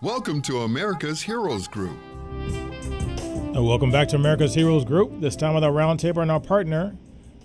Welcome to America's Heroes Group. And welcome back to America's Heroes Group, this time with our roundtable and our partner,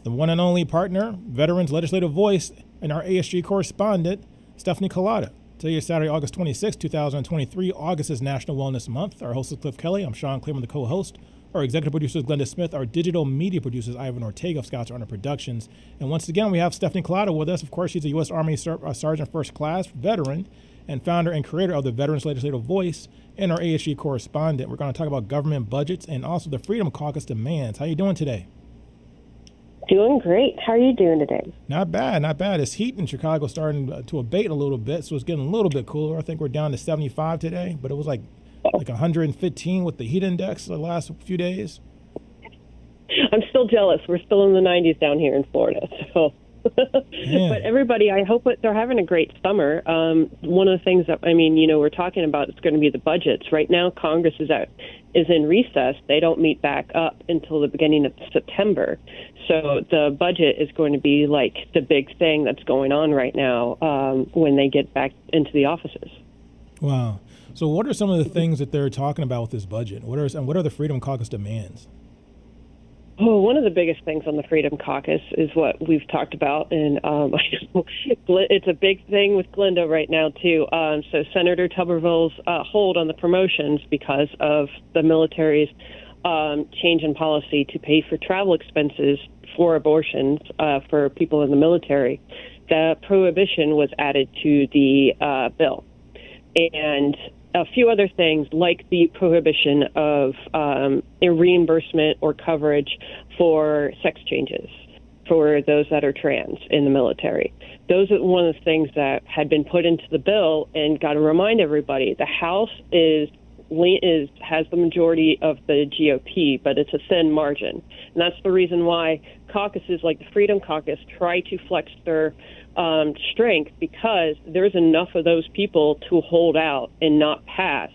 the one and only partner, Veterans Legislative Voice, and our ASG correspondent, Stephanie Kalota. Today is Saturday, August 26, 2023. August is National Wellness Month. Our host is Cliff Kelley. I'm Sean Claiborne, the co-host. Our executive producer is Glenda Smith. Our digital media producer is Ivan Ortega of Scouts Arnold Productions. And once again, we have Stephanie Kalota with us. Of course, she's a U.S. Army Sergeant First Class veteran and founder and creator of the Veterans Legislative Voice and our ASG correspondent. We're going to talk about government budgets and also the Freedom Caucus demands. How are you doing today? Doing great. How are you doing today? Not bad, not bad. It's heat in Chicago starting to abate a little bit, so it's getting a little bit cooler. I think we're down to 75 today, but it was like 115 with the heat index the last few days. I'm still jealous. We're still in the 90s down here in Florida, so... But everybody, I hope they're having a great summer. One of the things that, we're talking about is going to be the budgets. Right now, Congress is in recess. They don't meet back up until the beginning of September. So the budget is going to be like the big thing that's going on right now when they get back into the offices. Wow. So what are some of the things that they're talking about with this budget? What are the Freedom Caucus demands? Oh, one of the biggest things on the Freedom Caucus is what we've talked about, and it's a big thing with Glenda right now, too. So Senator Tuberville's hold on the promotions because of the military's change in policy to pay for travel expenses for abortions for people in the military. The prohibition was added to the bill. And a few other things like the prohibition of a reimbursement or coverage for sex changes for those that are trans in the military. Those are one of the things that had been put into the bill, and got to remind everybody, the House has the majority of the GOP, but it's a thin margin. And that's the reason why caucuses like the Freedom Caucus try to flex their strength, because there's enough of those people to hold out and not pass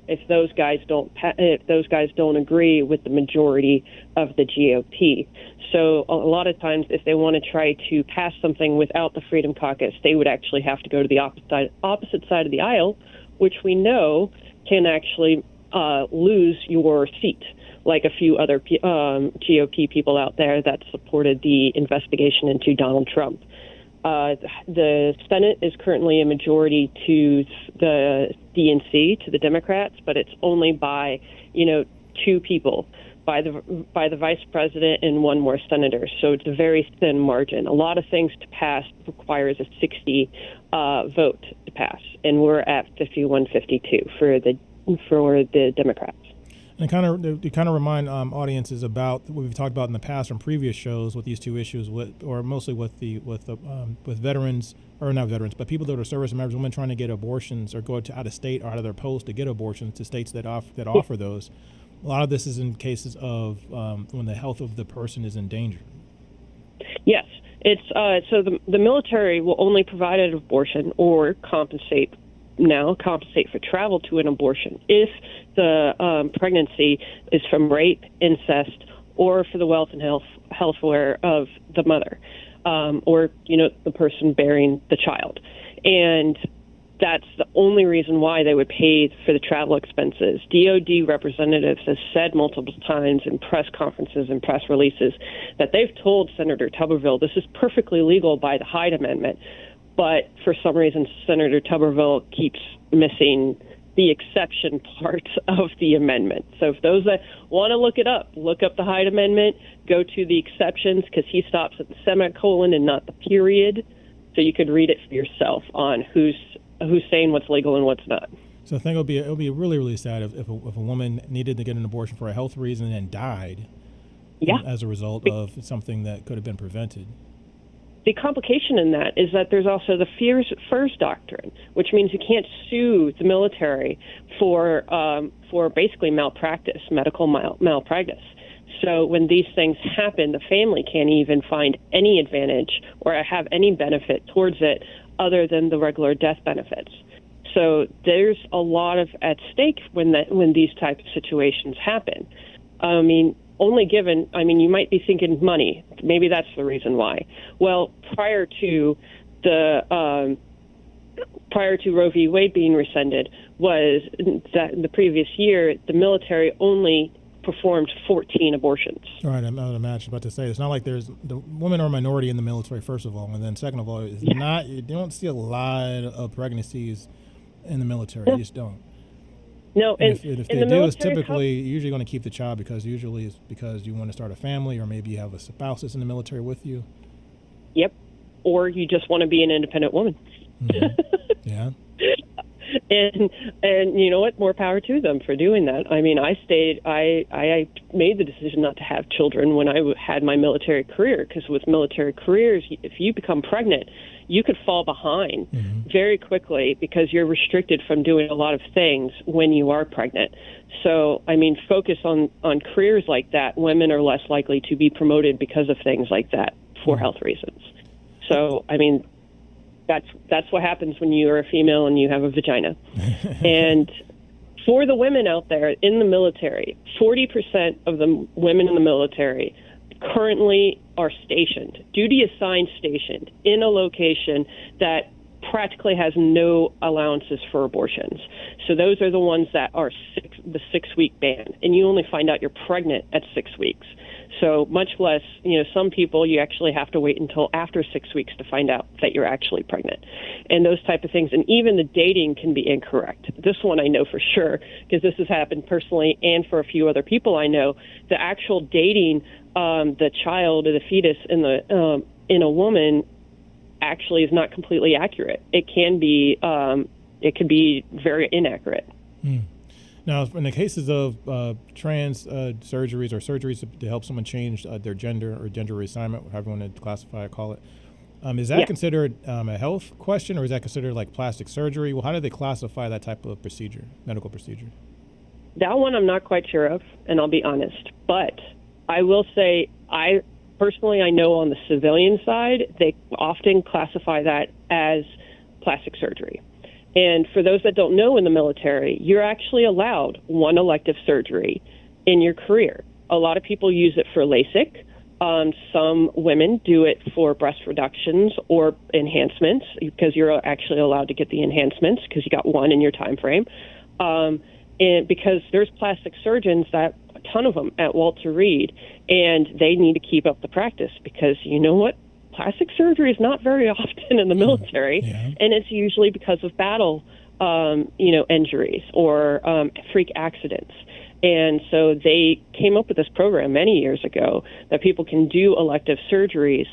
if those guys don't agree with the majority of the GOP. So a lot of times, if they want to try to pass something without the Freedom Caucus, they would actually have to go to the opposite side of the aisle, which we know can actually lose your seat, like a few other GOP people out there that supported the investigation into Donald Trump. The Senate is currently a majority to the DNC, to the Democrats, but it's only by, two people, by the vice president and one more senator. So it's a very thin margin. A lot of things to pass requires a 60 vote to pass, and we're at 51-52 for the Democrats. And to kind of remind audiences about what we've talked about in the past from previous shows with these two issues, mostly with veterans, or not veterans, but people that are service members, women trying to get abortions or go out of state or out of their post to get abortions to states that offer those. A lot of this is in cases of when the health of the person is in danger. Yes, it's so the military will only provide an abortion or compensate for travel to an abortion if the pregnancy is from rape, incest, or for the wealth and health aware of the mother, or the person bearing the child. And that's the only reason why they would pay for the travel expenses. DOD representatives have said multiple times in press conferences and press releases that they've told Senator Tuberville this is perfectly legal by the Hyde Amendment, but for some reason Senator Tuberville keeps missing the exception part of the amendment. So if those that want to look up the Hyde Amendment, go to the exceptions, because he stops at the semicolon and not the period, so you could read it for yourself on who's saying what's legal and what's not. So I think it'll be really, really sad if a woman needed to get an abortion for a health reason and died as a result of something that could have been prevented. The complication in that is that there's also the FERS doctrine, which means you can't sue the military for basically malpractice, medical malpractice. So when these things happen, the family can't even find any advantage or have any benefit towards it other than the regular death benefits. So there's a lot at stake when these types of situations happen. You might be thinking money. Maybe that's the reason why. Well, prior to the prior to Roe v. Wade being rescinded was that in the previous year, the military only performed 14 abortions. All right, I'm about to say, it's not like the women are a minority in the military, first of all, and then second of all, it's not, you don't see a lot of pregnancies in the military. You just don't. No, and if they do, it's typically usually going to keep the child because usually it's because you want to start a family, or maybe you have a spouse that's in the military with you. Yep, or you just want to be an independent woman. Mm-hmm. Yeah. And you know what? More power to them for doing that. I mean, I made the decision not to have children when I had my military career, because with military careers, if you become pregnant, you could fall behind very quickly because you're restricted from doing a lot of things when you are pregnant. So, I mean, focus on careers like that. Women are less likely to be promoted because of things like that for health reasons. So, I mean, that's what happens when you are a female and you have a vagina. And for the women out there in the military, 40% of the women in the military currently are stationed, duty assigned stationed, in a location that practically has no allowances for abortions. So those are the ones that are the 6-week ban, and you only find out you're pregnant at 6 weeks. So much less, some people you actually have to wait until after 6 weeks to find out that you're actually pregnant, and those type of things. And even the dating can be incorrect. This one I know for sure, because this has happened personally and for a few other people I know. The actual dating, the child or the fetus in a woman actually is not completely accurate. It can be very inaccurate. Now, in the cases of trans surgeries or surgeries to help someone change their gender or gender reassignment, however you want to classify or call it, is that considered a health question, or is that considered like plastic surgery? Well, how do they classify that type of procedure, medical procedure? That one I'm not quite sure of, and I'll be honest. But I will say I know on the civilian side, they often classify that as plastic surgery. And for those that don't know, in the military, you're actually allowed one elective surgery in your career. A lot of people use it for LASIK. Some women do it for breast reductions or enhancements, because you're actually allowed to get the enhancements because you got one in your time frame. And because there's plastic surgeons, a ton of them at Walter Reed, and they need to keep up the practice, because you know what? Plastic surgery is not very often in the military, and it's usually because of battle, injuries or freak accidents. And so they came up with this program many years ago that people can do elective surgeries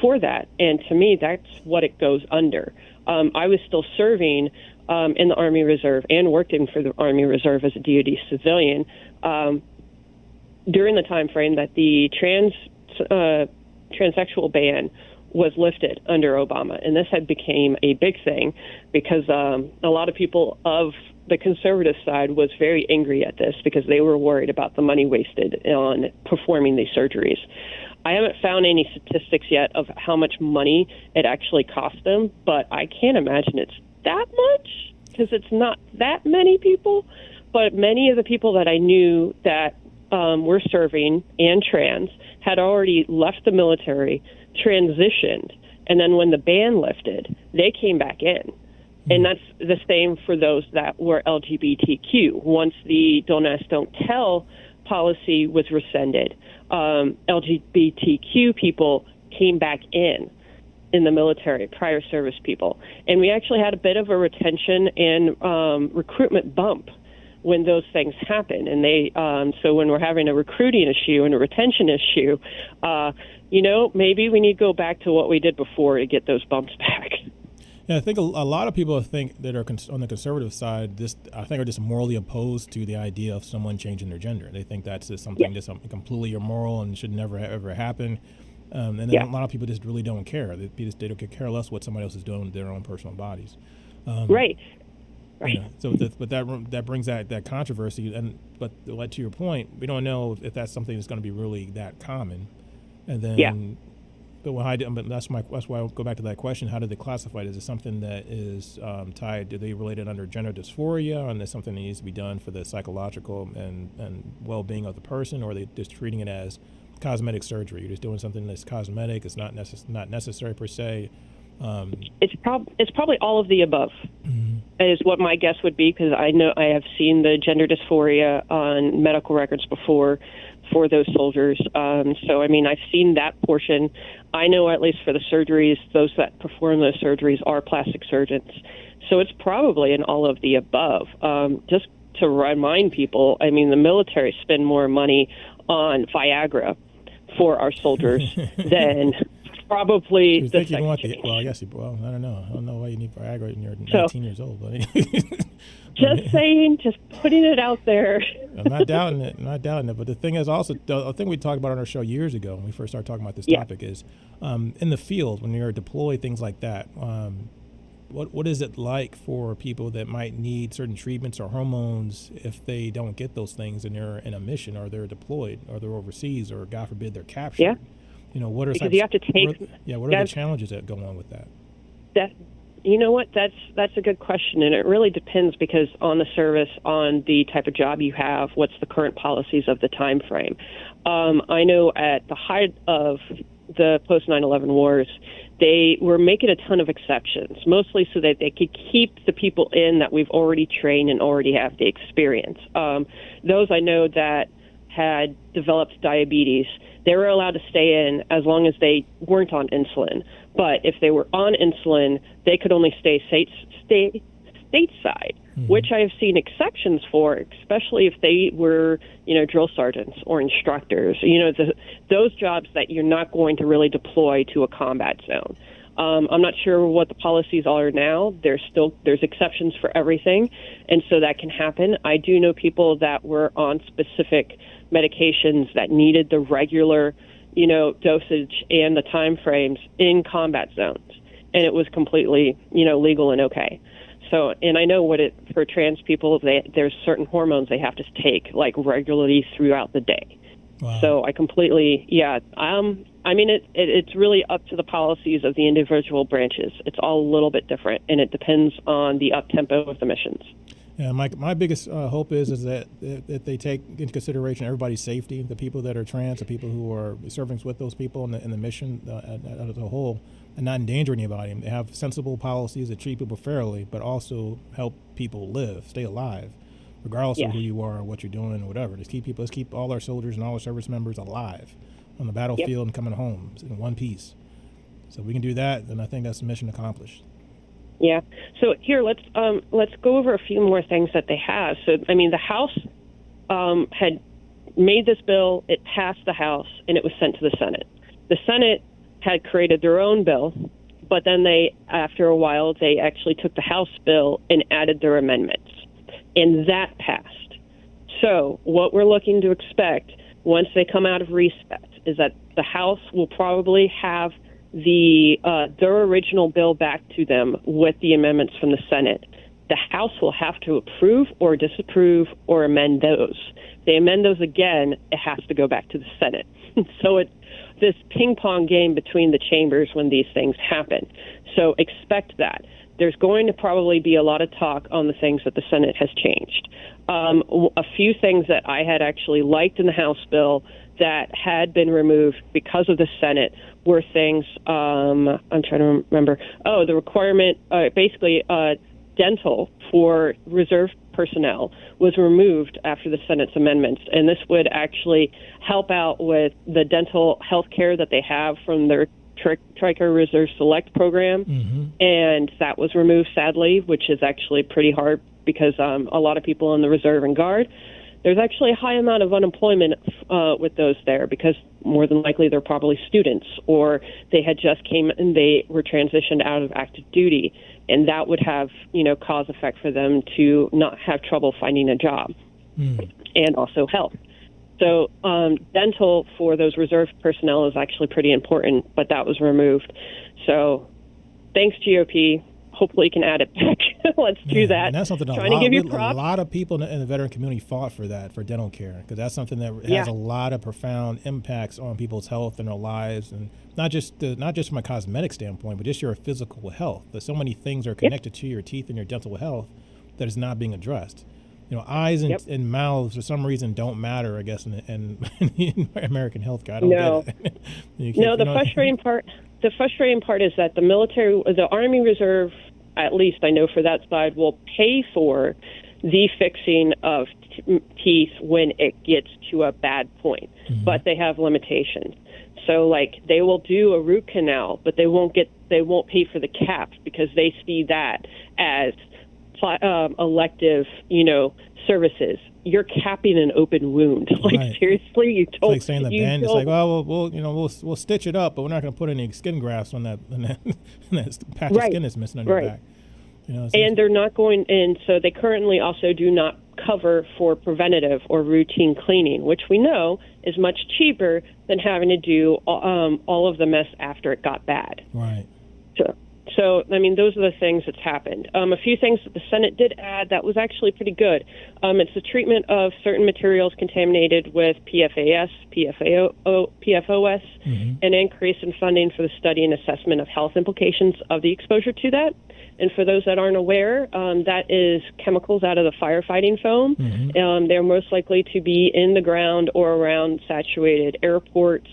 for that. And to me, that's what it goes under. I was still serving in the Army Reserve and working for the Army Reserve as a DoD civilian during the time frame that the transsexual ban was lifted under Obama. And this had became a big thing because a lot of people of the conservative side was very angry at this, because they were worried about the money wasted on performing these surgeries. I haven't found any statistics yet of how much money it actually cost them, but I can't imagine it's that much, because it's not that many people. But many of the people that I knew that were serving and trans had already left the military, transitioned, and then when the ban lifted, they came back in. And that's the same for those that were LGBTQ. Once the Don't Ask, Don't Tell policy was rescinded, LGBTQ people came back in the military, prior service people. And we actually had a bit of a retention and recruitment bump when those things happen. And they so when we're having a recruiting issue and a retention issue, maybe we need to go back to what we did before to get those bumps back. Yeah, I think a lot of people think that are on the conservative side, are just morally opposed to the idea of someone changing their gender. They think that's just something completely immoral and should never ever happen. And then a lot of people just really don't care. They don't care less what somebody else is doing with their own personal bodies. Right. So, but that brings that controversy. But to your point, we don't know if that's something that's going to be really that common. And then, but that's why I go back to that question: how do they classify it? Is it something that is tied? Do they relate it under gender dysphoria, and there's something that needs to be done for the psychological and well-being of the person, or are they just treating it as cosmetic surgery? You're just doing something that's cosmetic. It's not necessary per se. It's probably all of the above. Is what my guess would be, because I know I have seen the gender dysphoria on medical records before for those soldiers. So, I mean, I've seen that portion. I know at least for the surgeries, those that perform those surgeries are plastic surgeons. So it's probably in all of the above. Just to remind people, I mean, the military spend more money on Viagra for our soldiers than probably the sex change. Well, I guess, I don't know. I don't know why you need Viagra when you're 19 years old. But just saying, just putting it out there. I'm not doubting it. But the thing is also, the thing we talked about on our show years ago when we first started talking about this topic is in the field, when you're deployed, things like that, what is it like for people that might need certain treatments or hormones if they don't get those things and they're in a mission or they're deployed or they're overseas or, God forbid, they're captured? Yeah. You know, what are because you have to take. What are the challenges that go on with that? You know what? That's a good question, and it really depends because on the service, on the type of job you have, what's the current policies of the time frame. I know at the height of the post 9/11 wars, they were making a ton of exceptions, mostly so that they could keep the people in that we've already trained and already have the experience. Those I know that had developed diabetes, they were allowed to stay in as long as they weren't on insulin. But if they were on insulin, they could only stay stateside, which I have seen exceptions for, especially if they were, drill sergeants or instructors. Those jobs that you're not going to really deploy to a combat zone. I'm not sure what the policies are now. There's exceptions for everything, and so that can happen. I do know people that were on specific medications that needed the regular, dosage and the time frames in combat zones, and it was completely, legal and okay. So, and I know for trans people, there's certain hormones they have to take like regularly throughout the day. Wow. So I completely, I mean, it's really up to the policies of the individual branches. It's all a little bit different, and it depends on the up-tempo of the missions. Yeah, my biggest hope is that they take into consideration everybody's safety, the people that are trans, the people who are serving with those people in the mission as a whole, and not endanger anybody. They have sensible policies that treat people fairly, but also help people stay alive, regardless of who you are or what you're doing or whatever. Let's keep all our soldiers and all our service members alive on the battlefield and coming home in one piece. So if we can do that, then I think that's the mission accomplished. Yeah. So here, let's go over a few more things that they have. So, I mean, the House had made this bill, it passed the House, and it was sent to the Senate. The Senate had created their own bill, but then after a while, they actually took the House bill and added their amendments, and that passed. So what we're looking to expect once they come out of recess is that the House will probably have their original bill back to them with the amendments from the Senate. The House will have to approve or disapprove or amend those. If they amend those again, it has to go back to the Senate. So it's this ping-pong game between the chambers when these things happen. So expect that. There's going to probably be a lot of talk on the things that the Senate has changed. A few things that I had actually liked in the House bill that had been removed because of the Senate were things, I'm trying to remember. The requirement, basically dental for reserve personnel was removed after the Senate's amendments. And this would actually help out with the dental health care that they have from their Triker Reserve Select program. And that was removed, sadly, which is actually pretty hard because a lot of people in the Reserve and Guard, there's actually a high amount of unemployment with those there because more than likely they're probably students or they had just came and they were transitioned out of active duty, and that would have, cause effect for them to not have trouble finding a job and also health. So dental for those reserve personnel is actually pretty important, but that was removed. So thanks, GOP. Hopefully you can add it back. Let's do that. And that's something a lot of people in the veteran community fought for dental care, because that's something that has a lot of profound impacts on people's health and their lives, and not just from a cosmetic standpoint, but just your physical health. There's so many things are connected to your teeth and your dental health that is not being addressed. Eyes and mouths for some reason don't matter, I guess, in American healthcare. I don't get it. The frustrating part. the frustrating part is that the Army Reserve, at least I know for that side, will pay for the fixing of teeth when it gets to a bad point, but they have limitations. So, like, they will do a root canal, but they won't pay for the caps because they see that as elective, services. You're capping an open wound. Like, right. seriously, you It's don't. like saying the band is like, well, we'll stitch it up, but we're not going to put any skin grafts on that patch of skin that's missing on your back. And they're not going in, so they currently also do not cover for preventative or routine cleaning, which we know is much cheaper than having to do all of the mess after it got bad. Right. So, I mean, those are the things that's happened. A few things that the Senate did add that was actually pretty good. It's the treatment of certain materials contaminated with PFAS, PFOS, an increase in funding for the study and assessment of health implications of the exposure to that. And for those that aren't aware, that is chemicals out of the firefighting foam. They're most likely to be in the ground or around saturated airports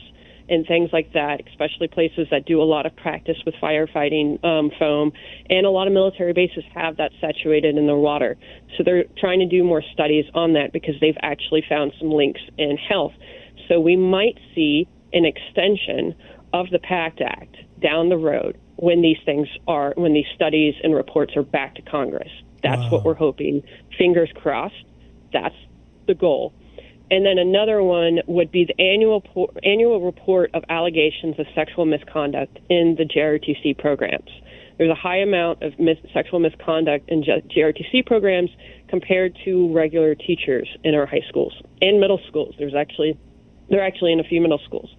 and things like that, especially places that do a lot of practice with firefighting foam. And a lot of military bases have that saturated in their water. So they're trying to do more studies on that because they've actually found some links in health. So we might see an extension of the PACT Act down the road when these studies and reports are back to Congress. That's what we're hoping. Fingers crossed. That's the goal. And then another one would be the annual report of allegations of sexual misconduct in the JROTC programs. There's a high amount of sexual misconduct in JROTC programs compared to regular teachers in our high schools and middle schools. They're actually in a few middle schools.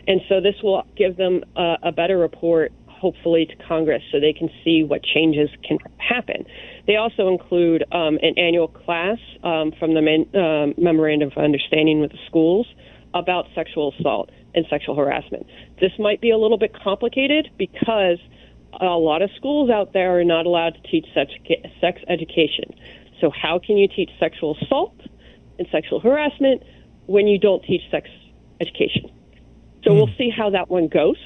And so this will give them a better report, hopefully, to Congress so they can see what changes can happen. They also include an annual class from the Memorandum of Understanding with the schools about sexual assault and sexual harassment. This might be a little bit complicated because a lot of schools out there are not allowed to teach sex education. So how can you teach sexual assault and sexual harassment when you don't teach sex education? So we'll see how that one goes.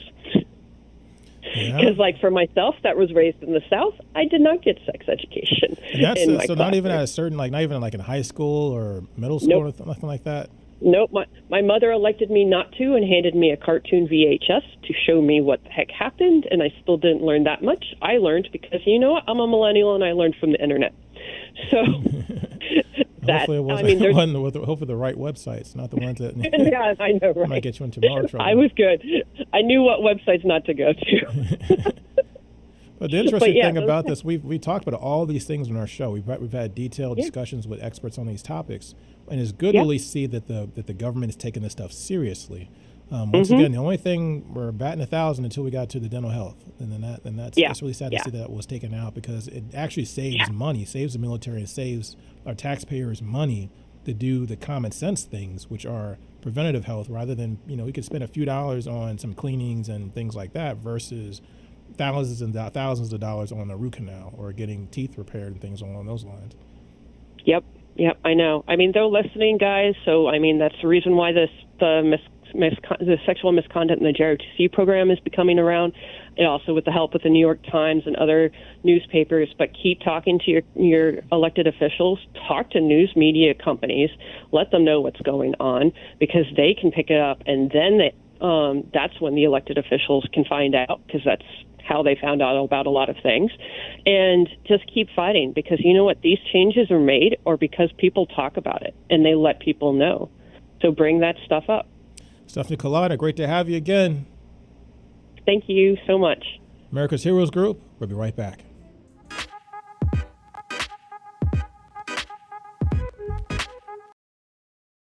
Because, like, for myself, that was raised in the South, I did not get sex education. And that's in my so not even at a certain, like, not even like in high school or middle school or nothing like that? Nope. My mother elected me not to and handed me a cartoon VHS to show me what the heck happened, and I still didn't learn that much. I learned because, you know what, I'm a millennial and I learned from the internet. So hopefully it wasn't the one with hopefully the right websites, not the ones that yeah, I know, right? Might get you into more trouble. I was good. I knew what websites not to go to. But the interesting thing about this, we talked about all these things in our show. We've had detailed discussions with experts on these topics, and it's good to at least see that the government is taking this stuff seriously. Once again, the only thing we're batting 1,000 until we got to the dental health, and that's really sad to see that was taken out because it actually saves money, saves the military, and saves our taxpayers money to do the common sense things, which are preventative health, rather than we could spend a few dollars on some cleanings and things like that versus thousands and thousands of dollars on a root canal or getting teeth repaired and things along those lines. Yep, I know. I mean, they're listening, guys. So I mean, that's the reason why the sexual misconduct in the JROTC program is becoming around, and also with the help of the New York Times and other newspapers. But keep talking to your elected officials, talk to news media companies, let them know what's going on because they can pick it up, and then that's when the elected officials can find out because that's how they found out about a lot of things. And just keep fighting because you know what? These changes are made or because people talk about it and they let people know. So bring that stuff up. Stephanie Kalota, great to have you again. Thank you so much. America's Heroes Group, we'll be right back.